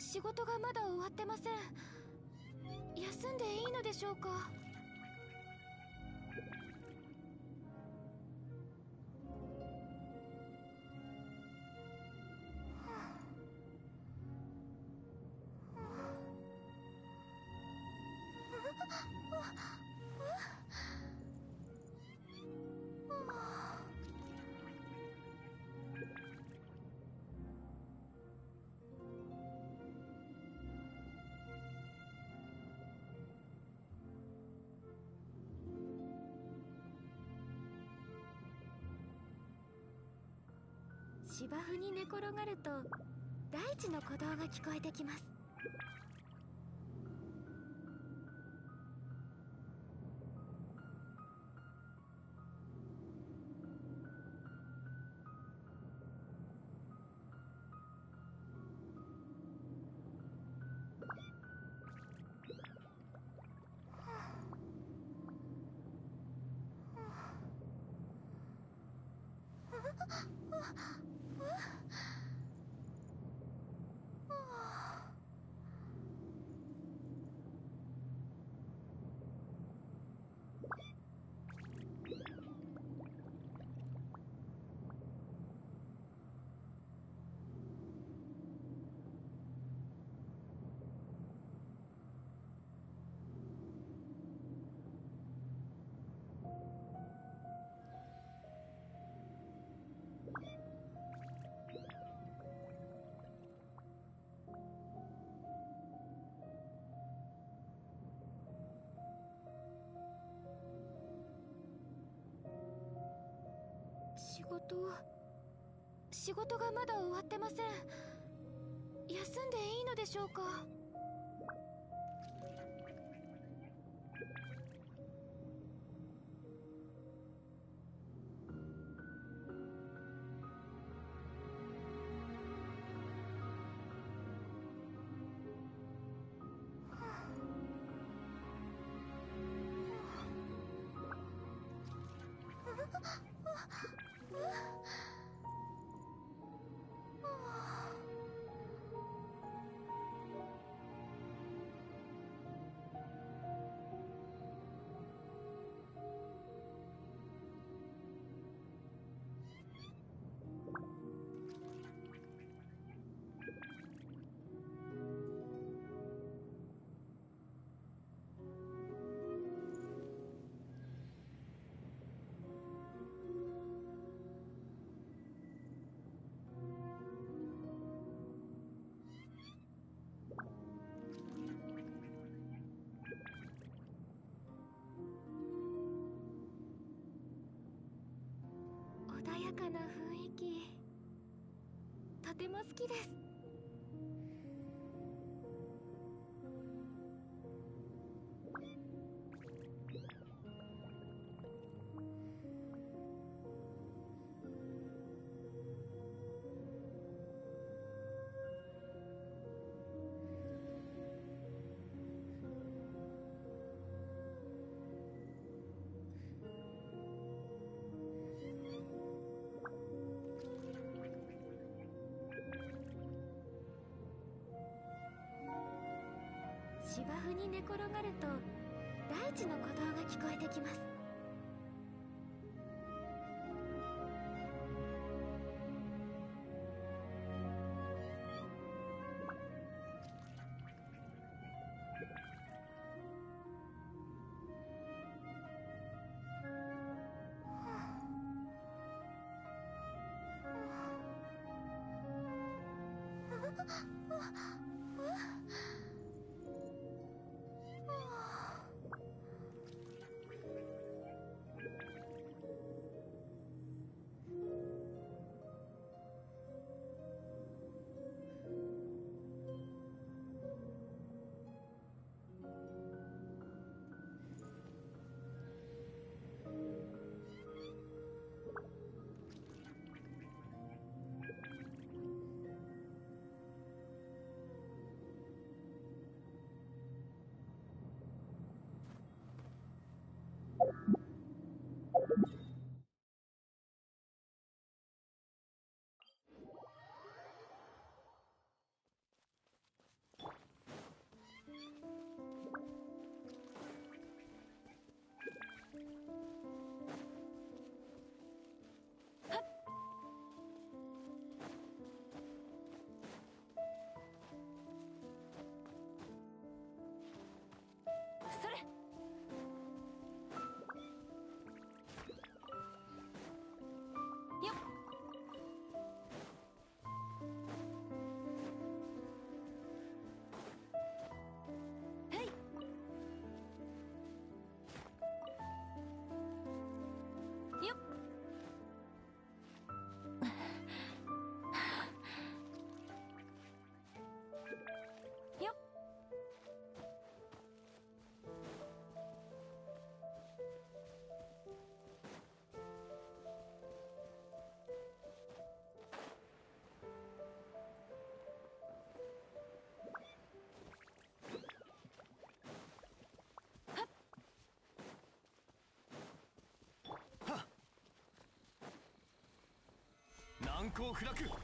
仕事がまだ終わってません。休んでいいのでしょうか？芝生に寝転がると大地の鼓動が聞こえてきます。仕事がまだ終わってません。休んでいいのでしょうか？穏やかな雰囲気、とても好きです。芝生に寝転がると大地の鼓動が聞こえてきます。難攻不落。よっ。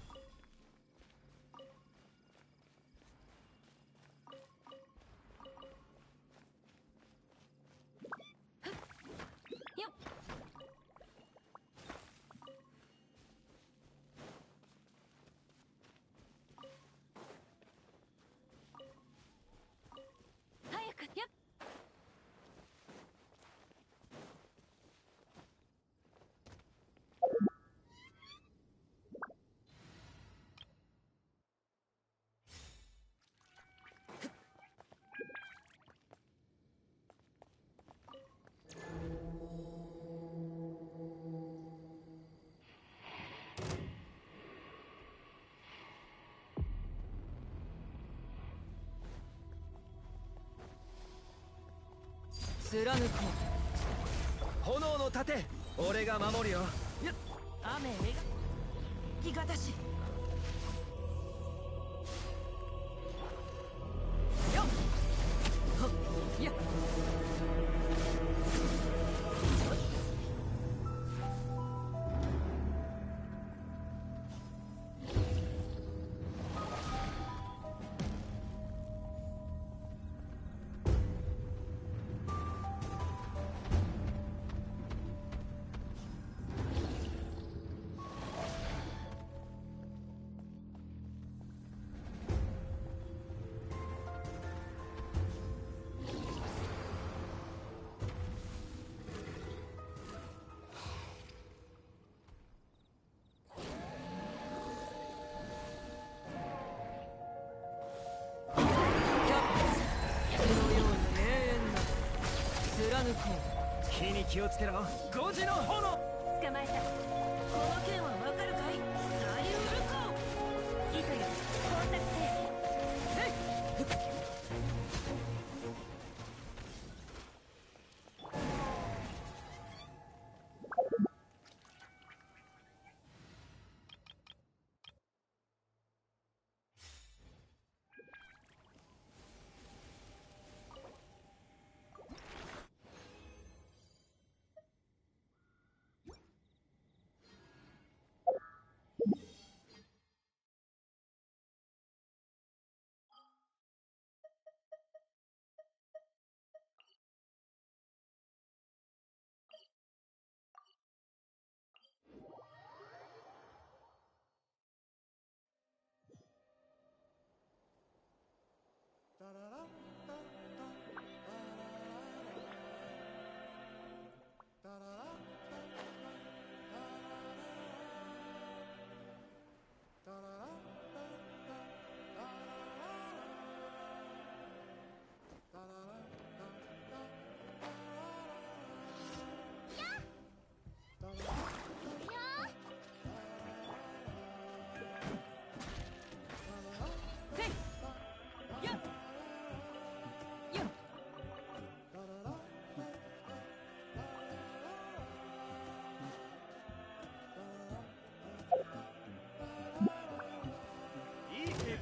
早くよっ。貫こう。炎の盾、俺が守るよ。雨描きがたしよっはっやっ火に気をつけろ。5時の炎。捕まえた。この件はわかるかい？大ウルコ。糸よ、工作せ。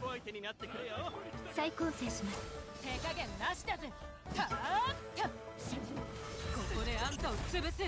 相手になってくれよ。再構成します。手加減なしだぜ。たーっとここであんたを潰す。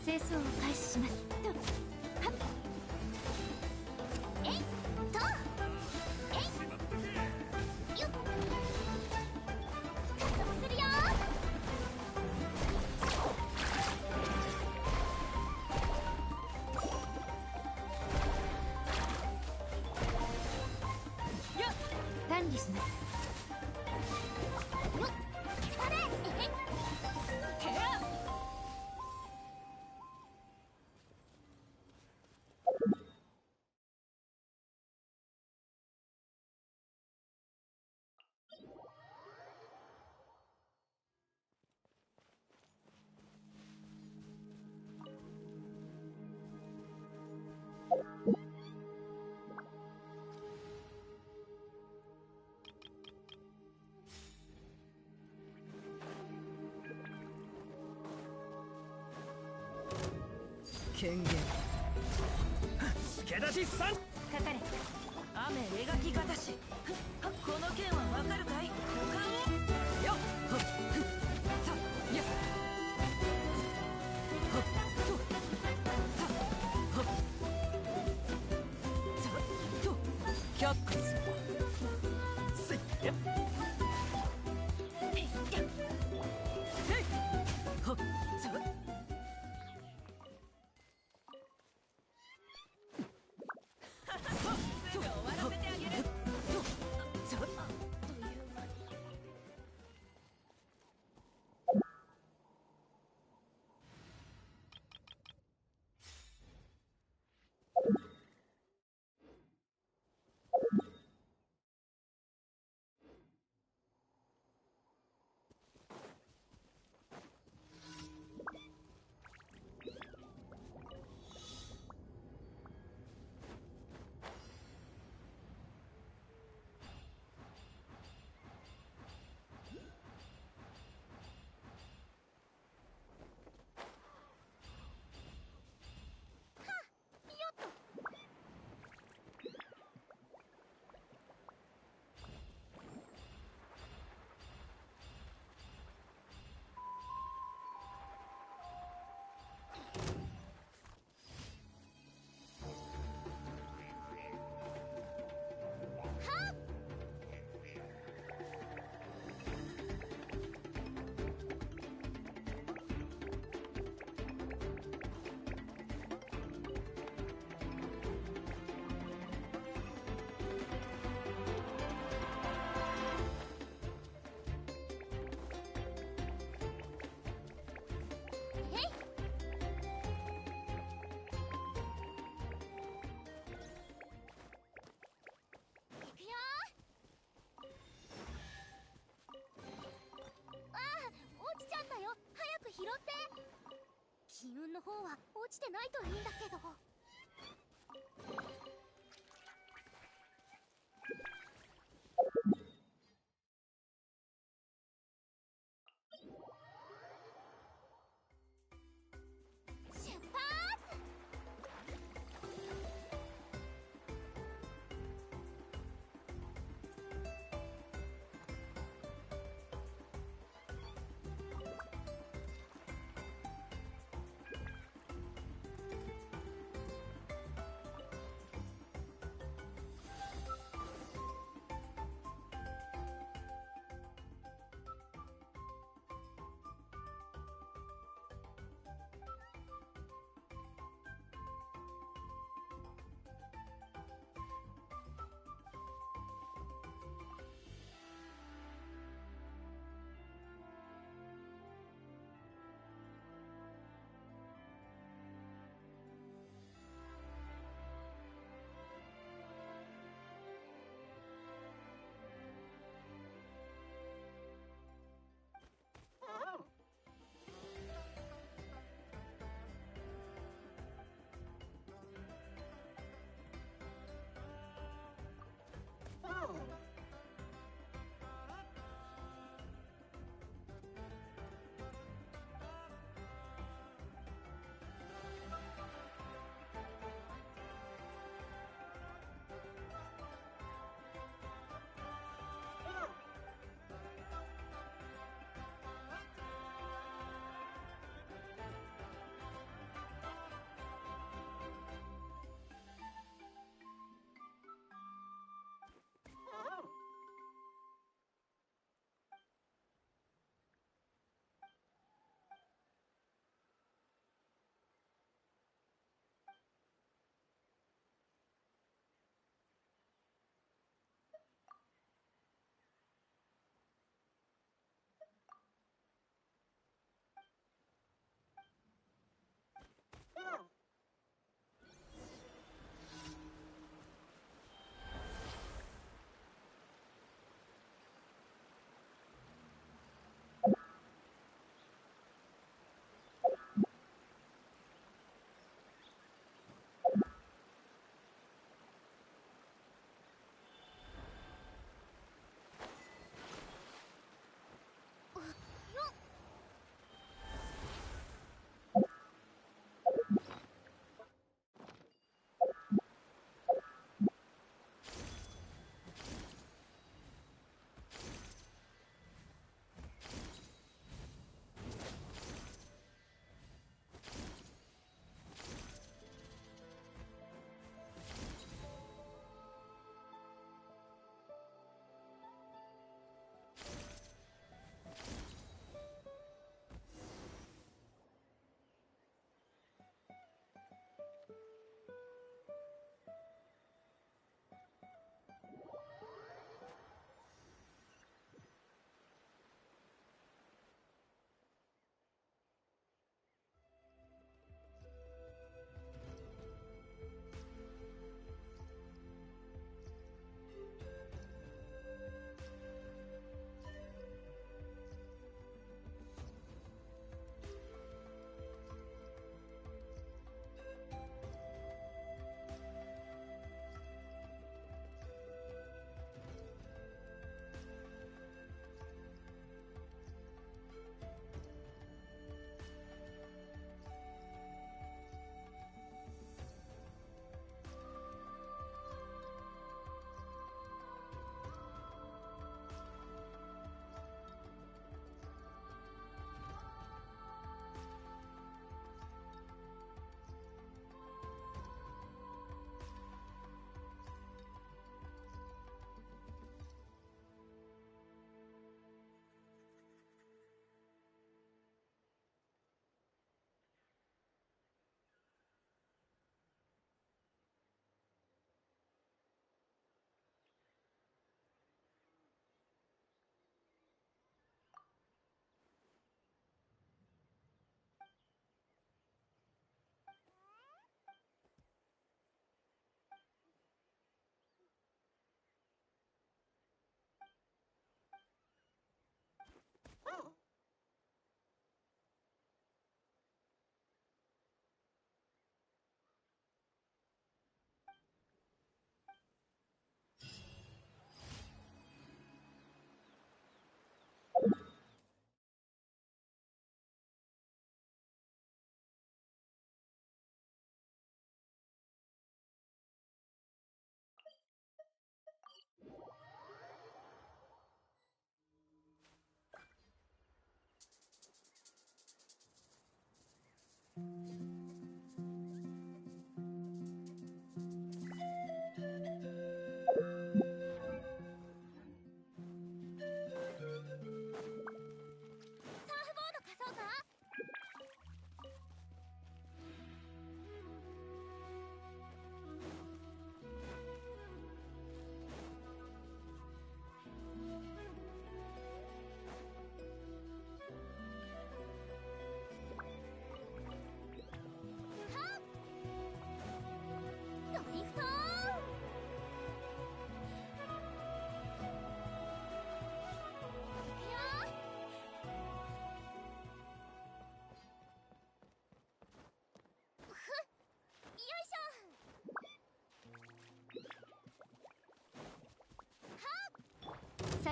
清掃を開始します。管理します。権限助出し3。かかれ。雨描きがたし。この剣はわかるかい？股間をよっほっふっさやっほっとさほっさと却下する。せいやっへいやっせいほっさすぐ終わらせてあげる。とさ拾って金運の方は落ちてないといいんだけど。出発！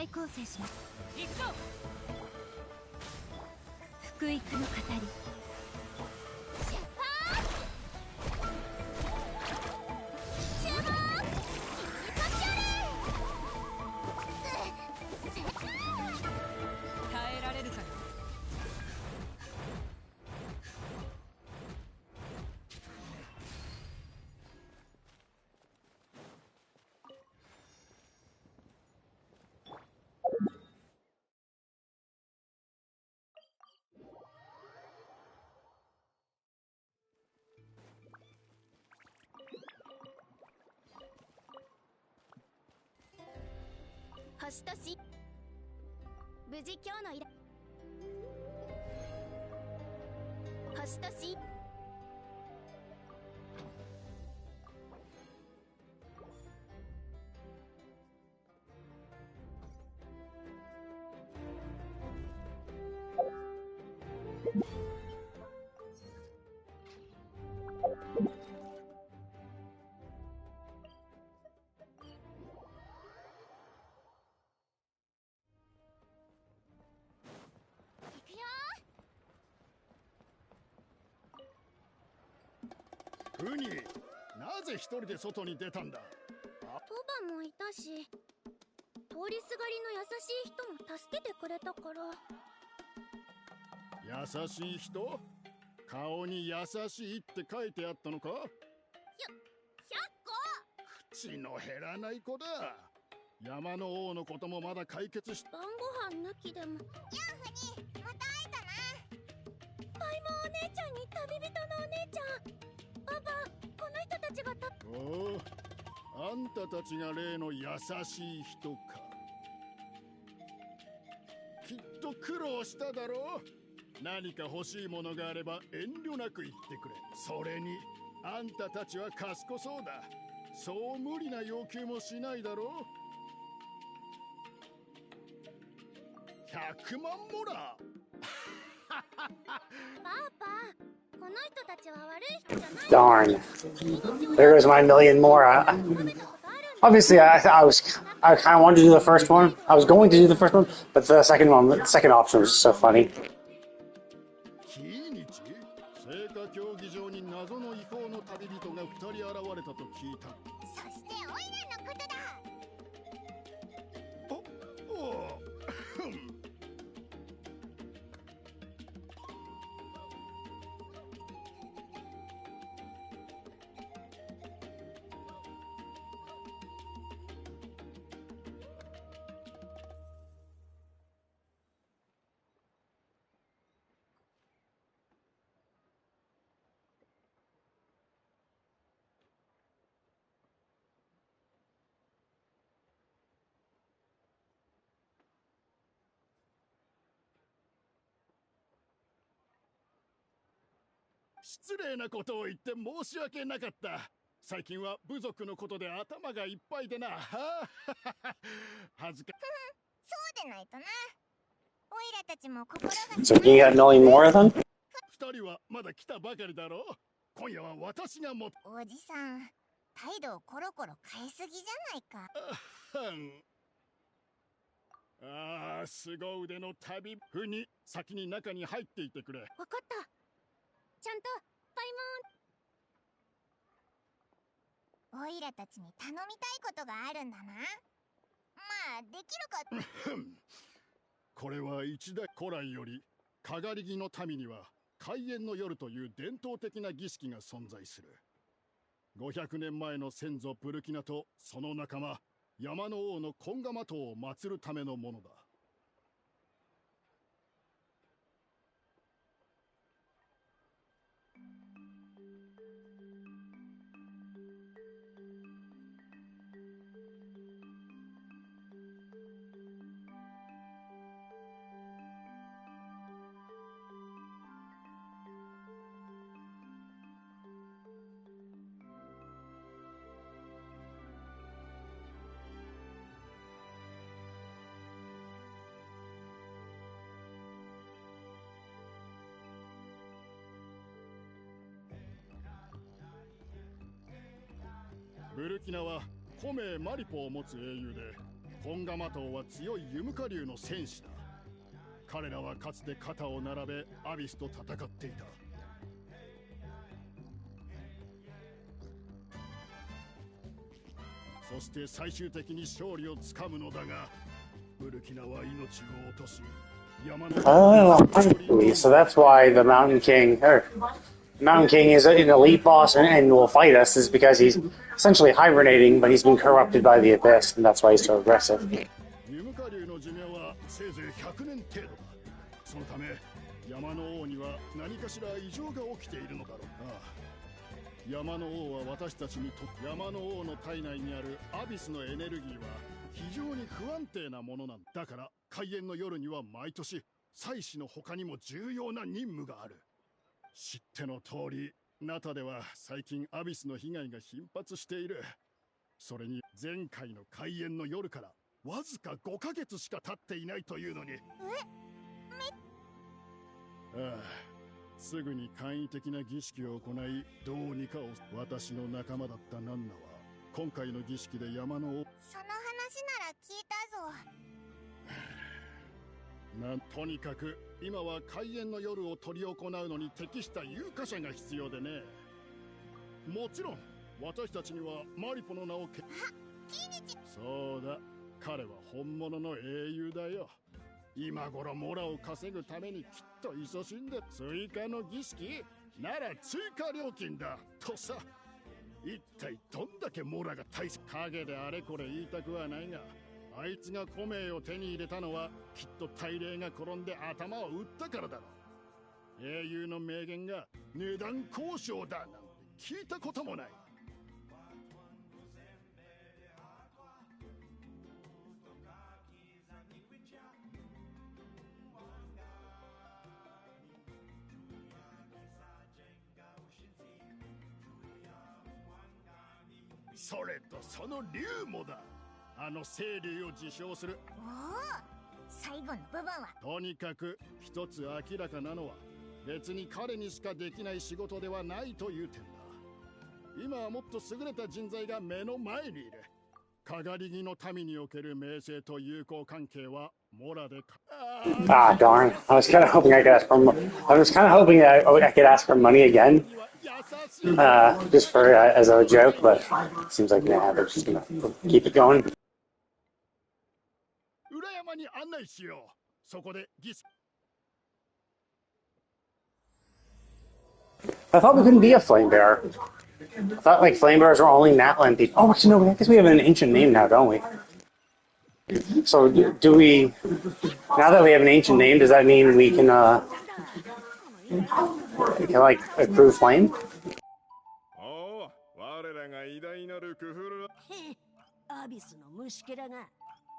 再構成します。行くぞ。福育の語り。出発。注目。耐えられるかよ。星とし。無事今日の依頼。星とし。ウニ、なぜ一人で外に出たんだ？トバもいたし、通りすがりの優しい人も助けてくれたから。優しい人？顔に優しいって書いてあったのか？100個。口の減らない子だ。山の王のこともまだ解決し。晩ご飯抜きでも。ヤンフにまた会えたな。パイモンお姉ちゃんに旅人のお姉ちゃん。パパ、この人たちがおお、あんたたちが例の優しい人か。きっと苦労しただろう。何か欲しいものがあれば遠慮なく言ってくれ。それにあんたたちは賢そうだ。そう無理な要求もしないだろう。100万モラパパ、この人たちは悪い人じゃない。 Darn. There goes my million more. Obviously, I kind of wanted to do the first one. I was going to do the first one, but the second option was so funny. キニチ？聖火競技場に謎の違法の旅人が2人現れたと聞いた。そしてオイラのことだ。お失礼なことを言って申し訳なかった。最近は部族のことで頭がいっぱいでな。恥ずかそうでないとな。オイラたちも心が。 So you got a million more of them? 2人はまだ来たばかりだろう。今夜は私がも。おじさん、態度をコロコロ変えすぎじゃないか。ああ、凄腕の旅ふに先に中に入っていてくれ。わかった。ちゃんとパイモン。オイラたちに頼みたいことがあるんだな。まあできるか。これは一代古来よりかがり木の民には開園の夜という伝統的な儀式が存在する。500年前の先祖ブルキナとその仲間山の王のコンガマ島を祀るためのものだ。ブルキナは古名マリポを持つ英雄で、本釜島は強いユムカ流の戦士だ。彼らはかつて肩を並べアビスと戦っていた。そして最終的に勝利をつかむのだが、ブルキナは命を落とし、山の So that's why the Mountain King is an elite boss and will fight us, is because he's essentially hibernating, but he's been corrupted by the Abyss, and that's why he's so aggressive. ユムカ流の寿命はせいぜい100年程度だ。そのため山の王には何かしら異常が起きているのだろうな。山の王は私たちにとって山の王の体内にあるアビスのエネルギーは非常に不安定なものなんだ。だから開演の夜には毎年祭司の他にも重要な任務がある。知っての通りナタでは最近アビスの被害が頻発している。それに前回の開演の夜からわずか5ヶ月しか経っていないというのに、すぐに簡易的な儀式を行い、どうにか私の仲間だったナンナは今回の儀式で山の王。その話なら聞いたぞ。とにかく今は開演の夜を執り行うのに適した有価者が必要でね。もちろん私たちにはマリポの名をそうだ、彼は本物の英雄だよ。今頃モラを稼ぐためにきっと勤しんで、追加の儀式なら追加料金だとさ。一体どんだけモラが大切。影であれこれ言いたくはないが、あいつが古名を手に入れたのはきっと大霊が転んで頭を打ったからだろう。英雄の名言が値段交渉だなんて聞いたこともない。それとその竜もだ。あの清流を自称する。おお、最後の部分はとにかく一つ明らかなのは、別に彼にしかできない仕事ではないという点だ。今はもっと優れた人材が目の前にいる。かがり木の民における名声と友好関係はモラでAh, darn. I was kind of hoping I could ask for I was kind of hoping that I could ask for money again. Just for as a joke, but it seems like they're just gonna keep it going. 裏山に案内しよう。そこで儀式。I thought we couldn't be a flame bearer. I thought like flame bearers were only Natland people. Oh, actually, no, I guess we have an ancient name now, don't we? So do we? Now that we have an ancient name, does that mean we can like accrue flame? おお、我らが偉大なるクフル。アビスの虫けらが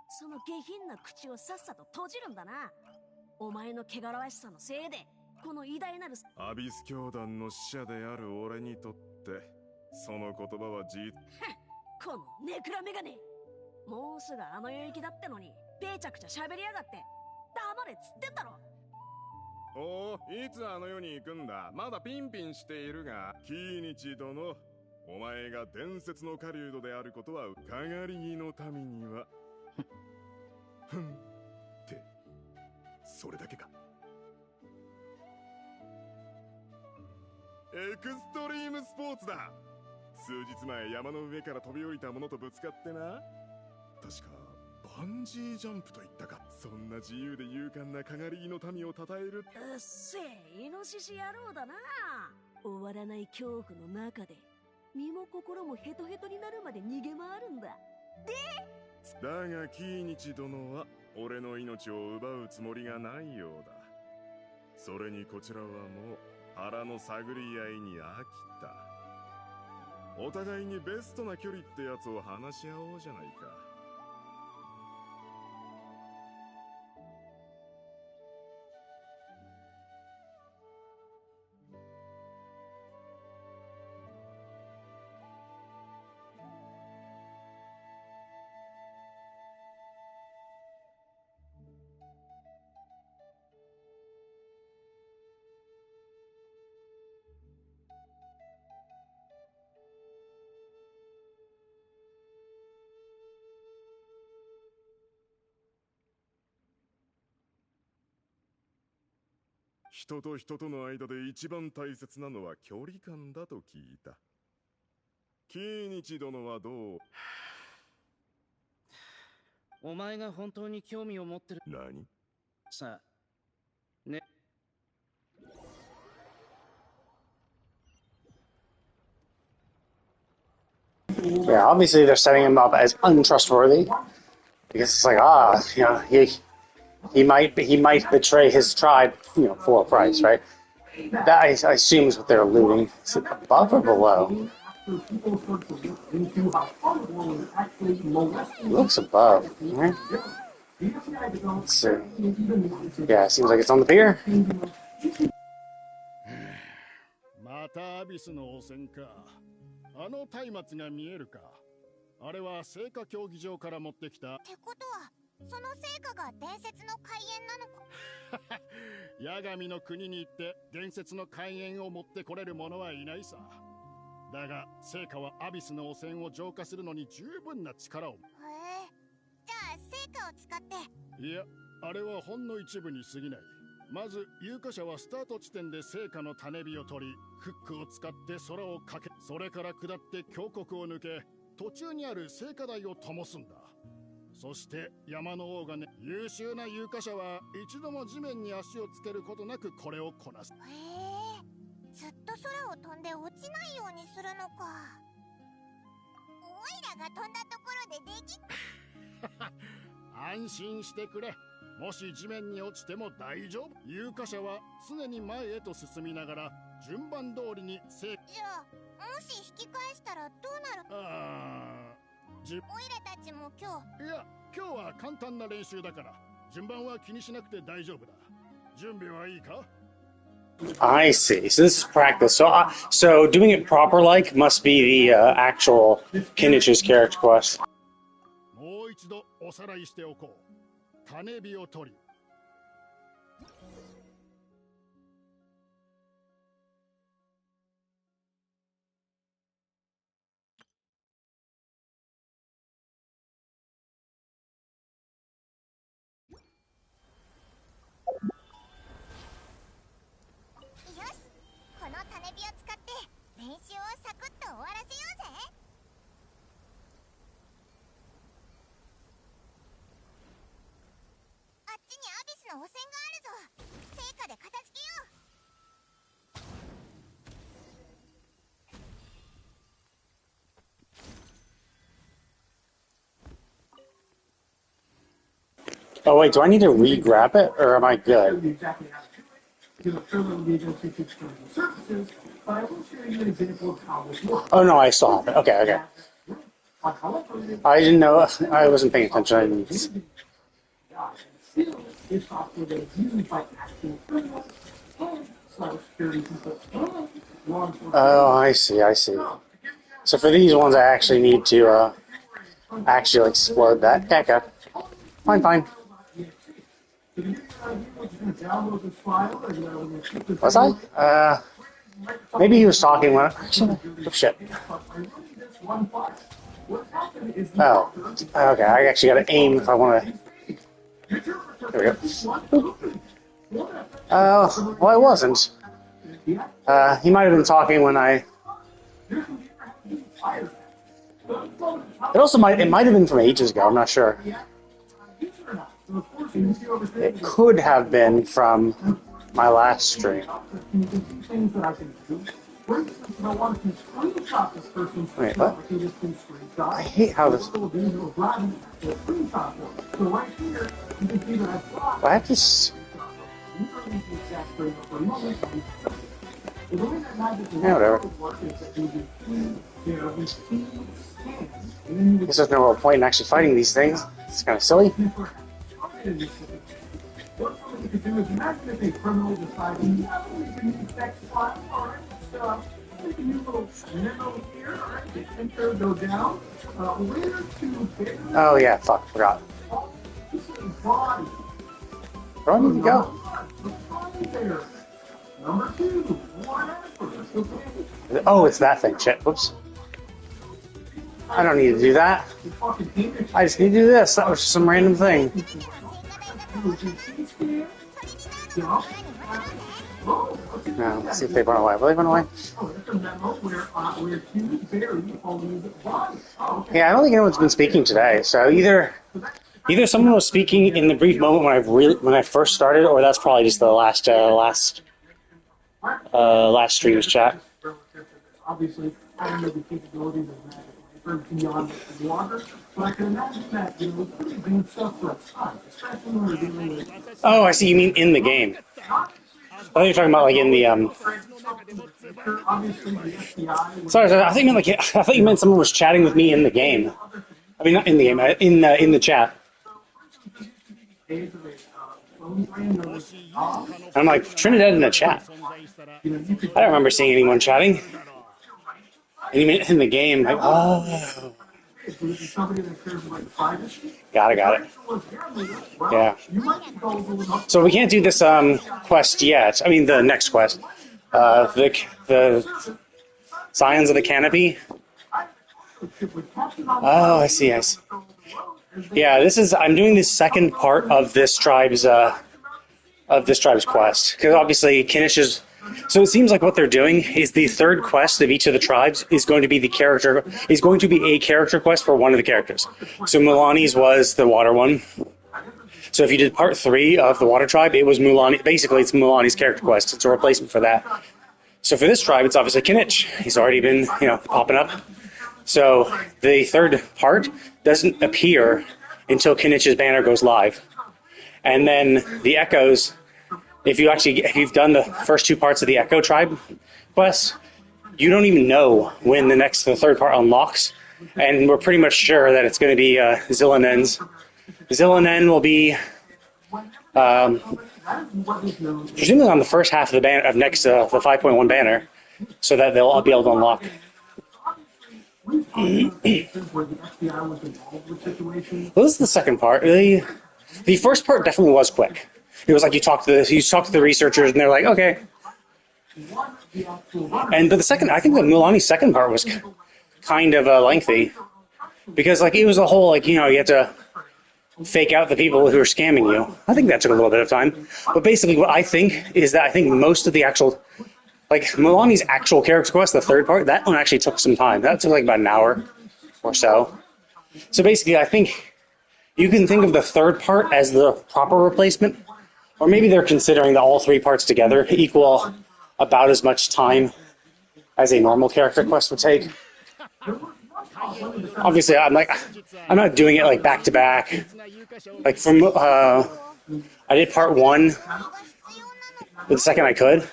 その下品な口をさっさと閉じるんだな。お前の汚らわしさのせいでこの偉大なるアビス教団の使者である俺にとってその言葉はこのネクラメガネ、もうすぐあの領域だってのにぺちゃくちゃ喋りやがって。黙れっつってんだろ。おお、いつあの世に行くんだ。まだピンピンしているが、キーニチ殿、お前が伝説の狩人であることはかがり木の民にはふんってそれだけか。エクストリームスポーツだ。数日前山の上から飛び降りた者とぶつかってな。確かバンジージャンプといったか。そんな自由で勇敢なかがり木の民を称える。うっせえイノシシ野郎だな。終わらない恐怖の中で身も心もヘトヘトになるまで逃げ回るんだ。だがキーニチ殿は俺の命を奪うつもりがないようだ。それにこちらはもう腹の探り合いに飽きた。お互いにベストな距離ってやつを話し合おうじゃないか。人と人との間で一番大切なのは距離感だと聞いた。キーニチ殿はどう？お前が本当に興味を持ってる。何？さあ、ね。Yeah, obviously they're setting him up as untrustworthy because it's like, he might betray his tribe, for a price, right? That I assume is what they're alluding. Is it above or below? It looks above, right? Let's see. Yeah, it seems like it's on the pier. またアビスの汚染か。あの松明が見えるか。あれは聖火競技場から持ってきた。ってことは、その聖火が伝説の開演なのか。八神の国に行って伝説の開演を持ってこれる者はいないさ。だが聖火はアビスの汚染を浄化するのに十分な力を。へえ。じゃあ聖火を使って。いや、あれはほんの一部に過ぎない。まず有価者はスタート地点で聖火の種火を取り、フックを使って空をかけ、それから下って峡谷を抜け、途中にある聖火台を灯すんだ。そして山の王がね、優秀な有価者は一度も地面に足をつけることなくこれをこなす。へえ。ずっと空を飛んで落ちないようにするのか。おいらが飛んだところででき安心してくれ。もし地面に落ちても大丈夫。有価者は常に前へと進みながら順番通りにじゃあ、もし引き返したらどうなる？おいらたちも今日。いや、今日は簡単な練習だから、順番は気にしなくて大丈夫だ。準備はいいか？ I see. So this is practice. So doing it proper must be the actual Kinich's character quest. もう一度おさらいしておこう。種火を取り。よし、この種火を使って練習をサクッと終わらせようぜ。あっちにアビスの汚染があるぞ。聖火で片付けよう。Oh wait, do I need to re-grab it or am I good? Oh no, I still have it. Okay. I didn't know. I wasn't paying attention. I didn't... Oh, I see. So for these ones, I actually need to actually explode that. Okay. Fine. Was I? Maybe he was talking when. Oh shit. Oh. Okay. I actually got to aim if I want to. There we go. Well, I wasn't. He might have been talking when I. It might have been from ages ago. I'm not sure. It could have been from my last stream. Wait, what? I hate how this. I have to. Yeah, whatever. I guess there's no real point in actually fighting these things. It's kind of silly. Oh yeah, fuck, forgot. Where do I need to go? Oh, it's that thing. Shit, whoops. I don't need to do that. I just need to do this. That was just some random thing. No, let's see if they run away. Will they run away? Yeah, I don't think anyone's been speaking today. So either someone was speaking in the brief moment when I first started, or that's probably just the last stream's chat. Obviously, I don't know the capabilities of magic beyond the water, but I can imagine that doing stuff for a time, especially when we're dealing with. Oh, I see. You mean in the game? I thought you were talking about like in the Obviously, the FBI. Sorry, I thought you meant someone was chatting with me in the game. I mean, not in the game, in the chat. I'm like, Trinidad in the chat. I don't remember seeing anyone chatting. And you meant in the game, like, oh. Got it. Yeah. So we can't do this quest yet. I mean, the next quest. The Scions of the Canopy. Oh, I see. Yeah, I'm doing the second part of this tribe's quest, because obviously Kinich is. So it seems like what they're doing is the third quest of each of the tribes is going to be a character quest for one of the characters. So Mulani's was the water one. So if you did part 3 of the water tribe, it was Mulani. Basically, it's Mulani's character quest. It's a replacement for that. So for this tribe, it's obviously Kinich. He's already been, popping up. So the third part doesn't appear until Kinich's banner goes live. And then the Echoes, if you've done the first 2 parts of the Echo tribe quest, you don't even know when the third part unlocks. And we're pretty much sure that it's going to be Zillinen's. Zillinen will be presumably on the first half of the banner of the 5.1 banner, so that they'll all be able to unlock. Well, this is the second part. The first part definitely was quick. It was like you talk to the researchers, and they're like, okay. But the second, I think the Mulani's second part was kind of lengthy, because it was a whole you had to fake out the people who are scamming you. I think that took a little bit of time. But basically, what I think is that I think most of the actual. Mulani's actual character quest, the third part, that one actually took some time. That took about an hour or so. So basically, I think you can think of the third part as the proper replacement, or maybe they're considering that all 3 parts together equal about as much time as a normal character quest would take. Obviously, I'm not doing it back to back. I did part 1 the second I could.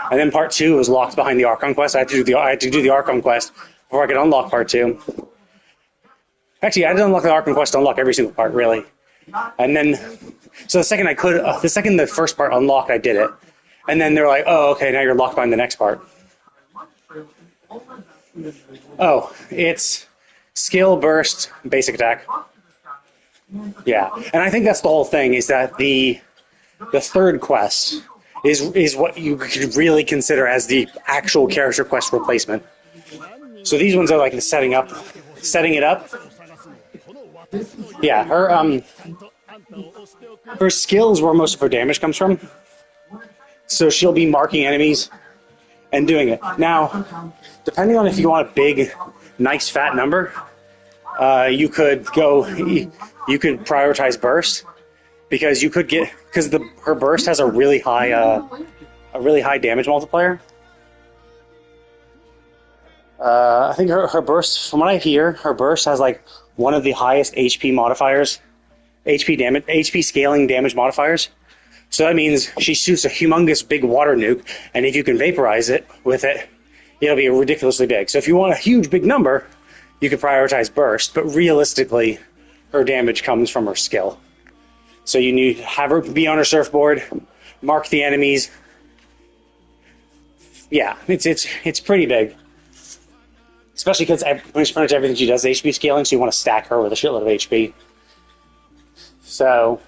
And then part 2 was locked behind the Archon quest. I had to do the Archon quest before I could unlock part 2. Actually, I had to unlock the Archon quest to unlock every single part, really. And then, so the second the first part unlocked, I did it. And then they're like, oh, okay, now you're locked behind the next part. Oh, it's skill, burst, basic attack. Yeah, and I think that's the whole thing, is that the third quest is what you could really consider as the actual character quest replacement. So these ones are the setting it up. Yeah, her skills where most of her damage comes from. So she'll be marking enemies and doing it. Now, depending on if you want a big, nice fat number, you could prioritize burst. Because her burst has a really high damage multiplier. I think her burst, from what I hear, her burst has one of the highest HP modifiers, HP scaling damage modifiers. So that means she shoots a humongous big water nuke, and if you can vaporize it with it, it'll be ridiculously big. So if you want a huge big number, you can prioritize burst. But realistically, her damage comes from her skill. So you need to have her be on her surfboard, mark the enemies. Yeah, it's pretty big. Especially because pretty much everything she does is HP scaling, so you want to stack her with a shitload of HP. So,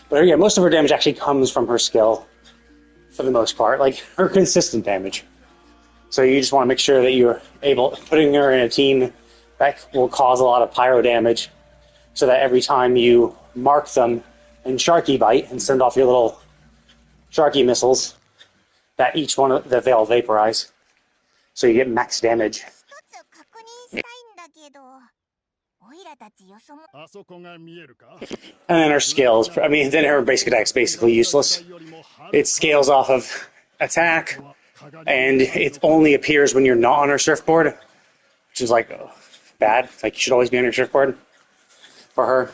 but yeah, most of her damage actually comes from her skill, for the most part. Her consistent damage. So you just want to make sure that you're putting her in a team that will cause a lot of pyro damage, so that every time you mark them, and Sharky Bite and send off your little Sharky missiles, that each one that they all vaporize, so you get max damage. 一つ確認したいんだけど、オイラたちよそも。あそこが見えるか？ And then her skills, I mean, then her basic attack's basically useless. It scales off of attack, and it only appears when you're not on her surfboard, which is like bad. Like you should always be on your surfboard for her.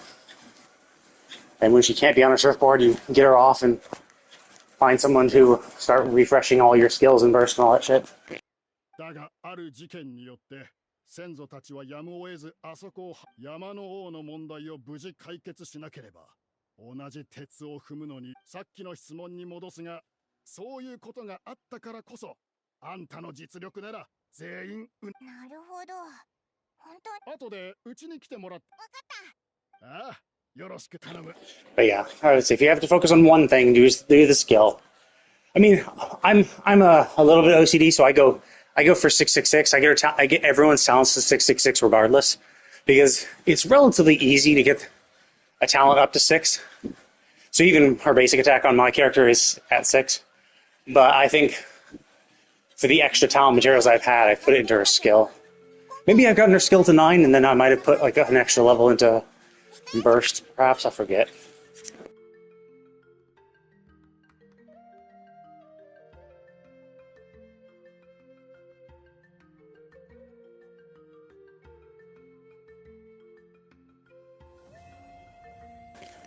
And when she can't be on her surfboard, you get her off and find someone to start refreshing all your skills and burst and all that shit. だがある事件によって先祖たちはやむを得ずあそこを山の王の問題を無事解決しなければ同じ鉄を踏むのにさっきの質問に戻すがそういうことがあったからこそあんたの実力なら全員なるほど。本当に。後でうちに来てもらって。わかった。ああ、よろしく頼む。 But yeah, I would say if you have to focus on one thing, do the skill. I mean, I'm a little bit OCD, so I go for 666. I get everyone's talents to 666 regardless, because it's relatively easy to get a talent up to 6. So even her basic attack on my character is at 6. But I think for the extra talent materials I've had, I put it into her skill. Maybe I've gotten her skill to 9, and then I might have put like an extra level into burst, perhaps, I forget.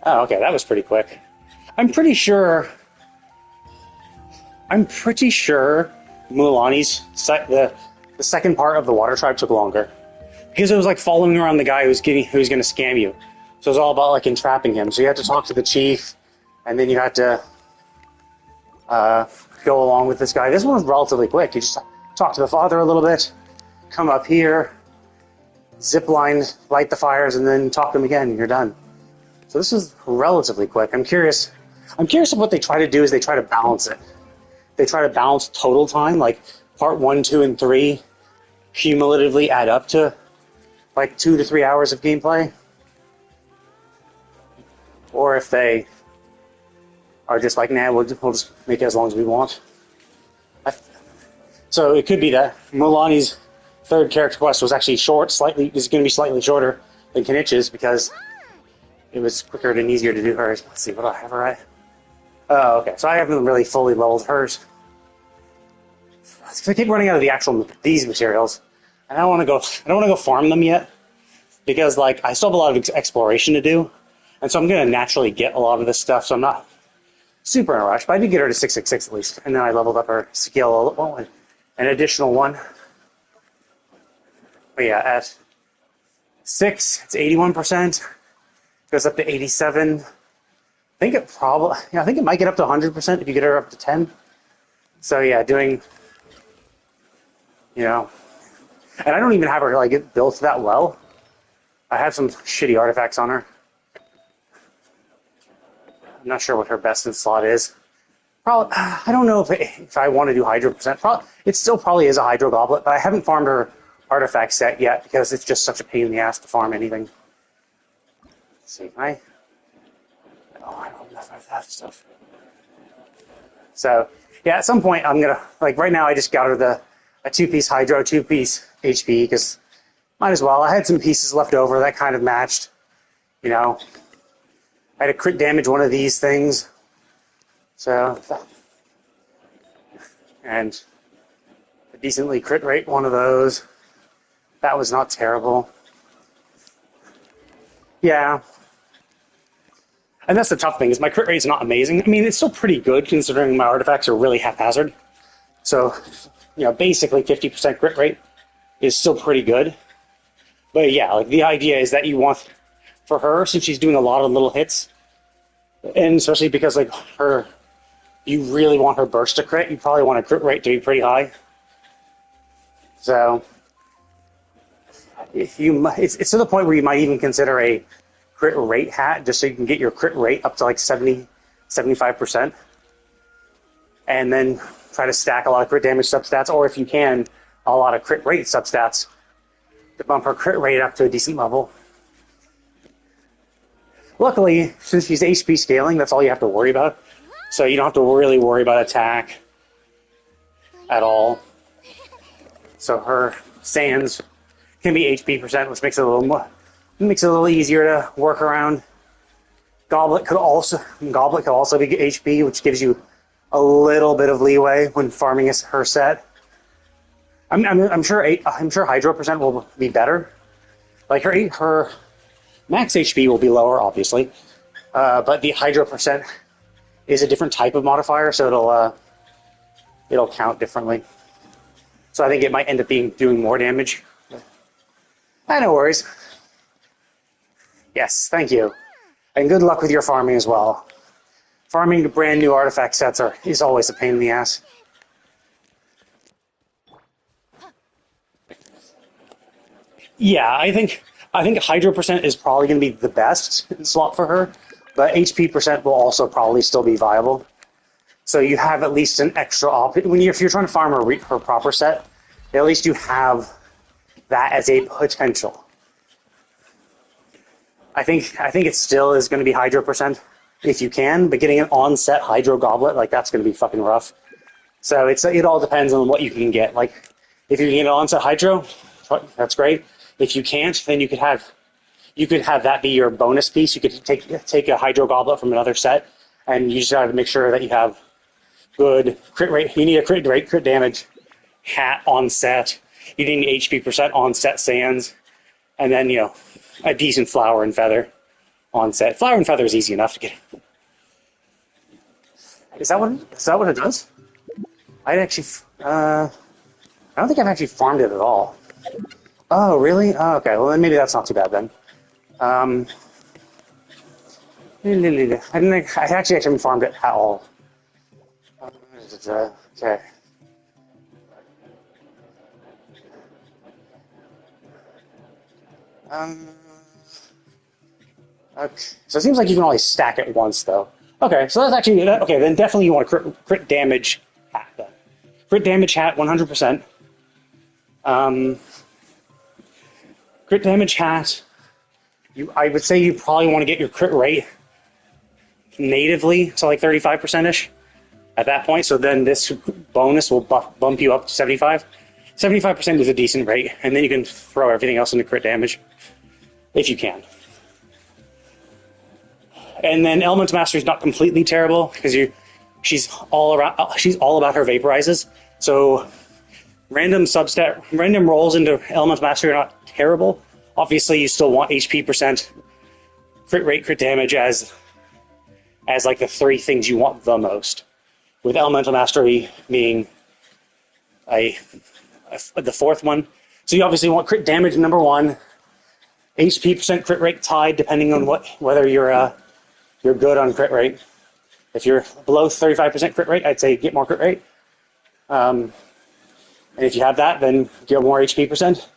Oh, okay, that was pretty quick. I'm pretty sure Mulaney's the second part of the Water Tribe took longer. Because it was like following around the guy who's going to scam you. So it was all about like entrapping him. So you had to talk to the chief, and then you had to go along with this guy. This one was relatively quick. You just talk to the father a little bit, come up here, zip line, light the fires, and then talk to him again, and you're done. So this is relatively quick. I'm curious if what they try to do is they try to balance it. They try to balance total time, like part 1, 2, and 3 cumulatively add up to like 2 to 3 hours of gameplay. Or if they are just like, nah, we'll just make it as long as we want. So it could be that Mulaney's third character quest was actually is going to be slightly shorter than Kinich's because it was quicker and easier to do hers. Let's see, what do I have her at? Oh, okay. So I haven't really fully leveled hers. I keep running out of these materials, and I don't want to go farm them yet because like I still have a lot of exploration to do, and so I'm going to naturally get a lot of this stuff. So I'm not super in a rush, but I did get her to 666 at least, and then I leveled up her skill an additional one. But yeah, at 6, it's 81%. Goes up to 87. I think it might get up to 100% if you get her up to 10. So yeah, doing, and I don't even have her like built that well. I have some shitty artifacts on her. I'm not sure what her best in slot is. Probably, I don't know if I want to do Hydro percent. It still probably is a Hydro Goblet, but I haven't farmed her artifact set yet because it's just such a pain in the ass to farm anything. Let's see, I don't have enough of that stuff. So, yeah, at some point I'm gonna, like right now I just got her a 2-piece Hydro, 2-piece HP, because might as well. I had some pieces left over that kind of matched, I had to crit damage one of these things. So, and a decently crit rate one of those. That was not terrible. Yeah. And that's the tough thing, is my crit rate's not amazing. I mean, it's still pretty good considering my artifacts are really haphazard. So, basically 50% crit rate is still pretty good. But yeah, like the idea is that you want, for her, since she's doing a lot of little hits, and especially because like you really want her burst to crit, you probably want a crit rate to be pretty high. So, it's to the point where you might even consider a crit rate hat, just so you can get your crit rate up to like 75%. And then try to stack a lot of crit damage substats, or if you can, a lot of crit rate substats to bump her crit rate up to a decent level. Luckily, since she's HP scaling, that's all you have to worry about. So you don't have to really worry about attack at all. So her sands can be HP percent, which makes it a little more, makes it a little easier to work around. Goblet could also be HP, which gives you a little bit of leeway when farming her set. I'm sure Hydro percent will be better. Like her max HP will be lower, obviously, but the Hydro percent is a different type of modifier, so it'll count differently. So I think it might end up doing more damage. No worries. Yes, thank you, and good luck with your farming as well. Farming brand new artifact sets is always a pain in the ass. Yeah, I think Hydro percent is probably going to be the best slot for her, but HP percent will also probably still be viable. So you have at least an extra option if you're trying to farm her proper set. At least you have that as a potential. I think it still is going to be Hydro percent if you can, but getting an on-set Hydro Goblet, like, that's going to be fucking rough. So it all depends on what you can get. Like, if you can get an on-set Hydro, that's great. If you can't, then you could have that be your bonus piece. You could take a Hydro Goblet from another set, and you just have to make sure that you have good crit rate. You need a crit rate, crit damage hat on set. You need an HP percent on set sands, and then a decent flower and feather on set. Flower and feather is easy enough to get. Is that what it does? I don't think I've actually farmed it at all. Oh, really? Oh, okay. Well, then maybe that's not too bad then. I actually haven't farmed it at all. Okay. Okay. So it seems like you can only stack it once, though. Okay, so that's actually okay. Then definitely you want a crit damage hat. Then crit damage hat, 100%. Crit damage hat. I would say you probably want to get your crit rate natively to like 35%ish at that point. So then this bonus will bump you up to 75. 75% is a decent rate, and then you can throw everything else into crit damage if you can. And then Elemental Mastery is not completely terrible because she's all about her vaporizes. So random rolls into Elemental Mastery are not terrible. Obviously, you still want HP percent, crit rate, crit damage as like the three things you want the most. With Elemental Mastery being the fourth one. So you obviously want crit damage number one, HP percent, crit rate tied depending on whether you're good on crit rate. If you're below 35% crit rate, I'd say get more crit rate. And if you have that, then get more HP percent.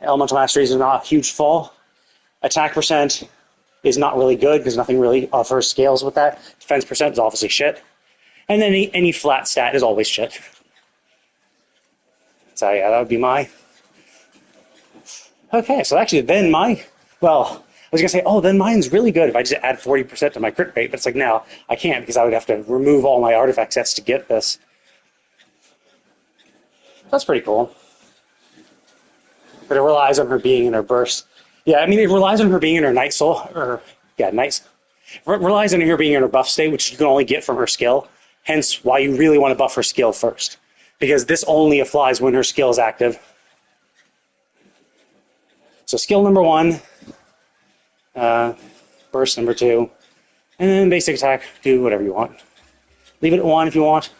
Elemental Mastery is not a huge fall. Attack percent is not really good because nothing really offers scales with that. Defense percent is obviously shit. And then any flat stat is always shit. So yeah, that would be my... Okay, so actually then I was going to say, then mine's really good if I just add 40% to my crit rate, but it's like, no, I can't because I would have to remove all my artifact sets to get this. That's pretty cool. But it relies on her being in her burst. Yeah, I mean, it relies on her being in her Night Soul, relies on her being in her buff state, which you can only get from her skill, hence why you really want to buff her skill first. Because this only applies when her skill is active. So skill number 1, burst number 2, and then basic attack, do whatever you want. Leave it at 1 if you want.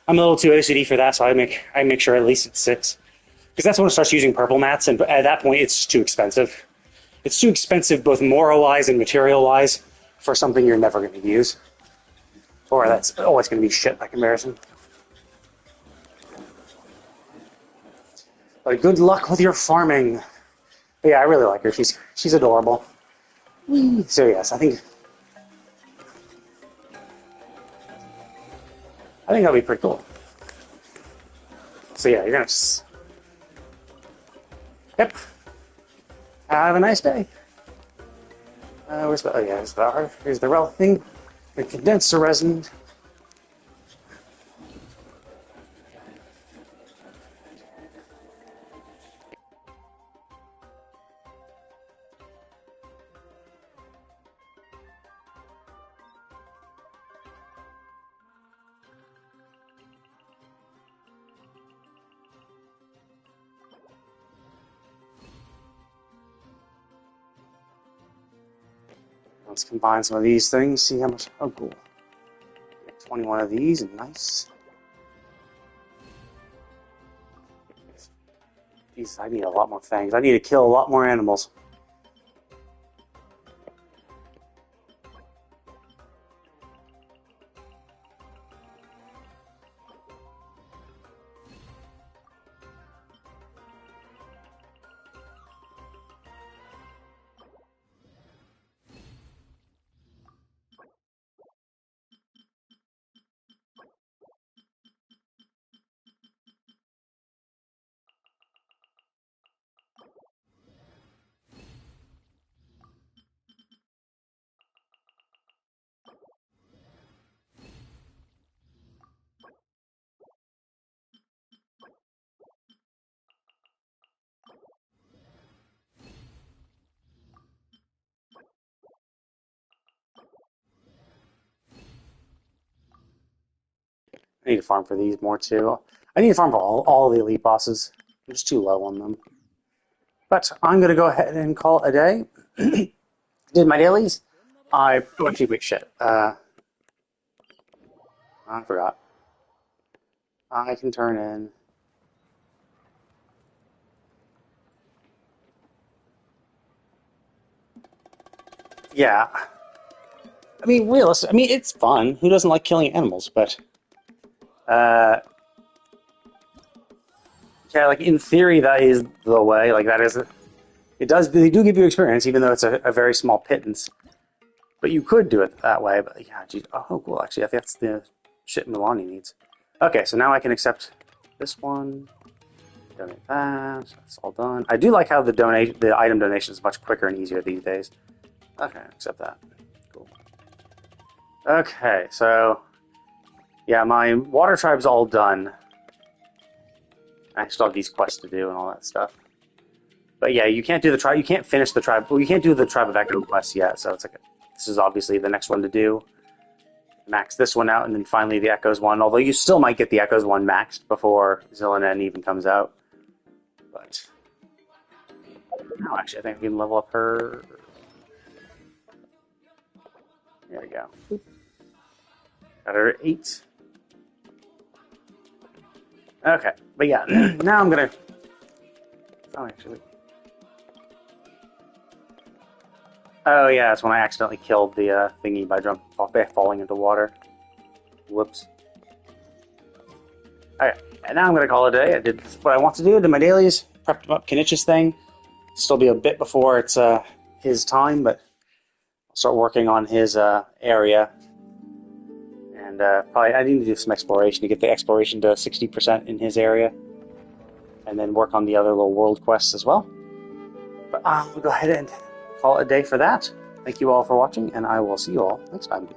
I'm a little too OCD for that, so I make sure at least it's 6. Because that's when it starts using purple mats, and at that point it's too expensive. It's too expensive both moral-wise and material-wise for something you're never going to use. Or that's always going to be shit by comparison. But good luck with your farming. But yeah, I really like her. She's adorable. So yes, I think that'll be pretty cool. So yeah, you're gonna. Yep. Have a nice day. Where's the? Oh yeah, here's the relic thing. The condenser resin. Let's combine some of these things, see how much. Oh, cool. Get 21 of these, and nice. Jesus, I need a lot more things. I need to kill a lot more animals. I need to farm for these more too. I need to farm for all the elite bosses. I'm just too low on them. But I'm going to go ahead and call it a day. Did my dailies. Actually, wait, shit. I forgot. I can turn in. Yeah. I mean, realistic. I mean, it's fun. Who doesn't like killing animals? But, yeah, like in theory, that is the way. Like that is, it does. They do give you experience, even though it's a very small pittance. But you could do it that way. But yeah, geez. Oh, cool. Actually, I think that's the shit Milani needs. Okay, so now I can accept this one. Donate that. That's all done. I do like how the item donation is much quicker and easier these days. Okay, accept that. Cool. Okay, so yeah, my water tribe's all done. I still have these quests to do and all that stuff. But yeah, you can't do the tribe. You can't finish the tribe. Well, you can't do the tribe of Echo quest yet. So it's like this is obviously the next one to do. Max this one out, and then finally the Echoes one. Although you still might get the Echoes one maxed before Zillinen even comes out. But no, actually, I think we can level up her. There we go. Got her 8. Okay, but yeah, now I'm gonna. Oh, actually. Oh yeah, that's when I accidentally killed the thingy by falling into water. Whoops. Okay, and now I'm gonna call it a day. I did what I want to do. Did my dailies, prepped him up Kinich's thing. Still be a bit before it's his time, but I'll start working on his area. And probably I need to do some exploration to get the exploration to 60% in his area. And then work on the other little world quests as well. But we'll go ahead and call it a day for that. Thank you all for watching, and I will see you all next time.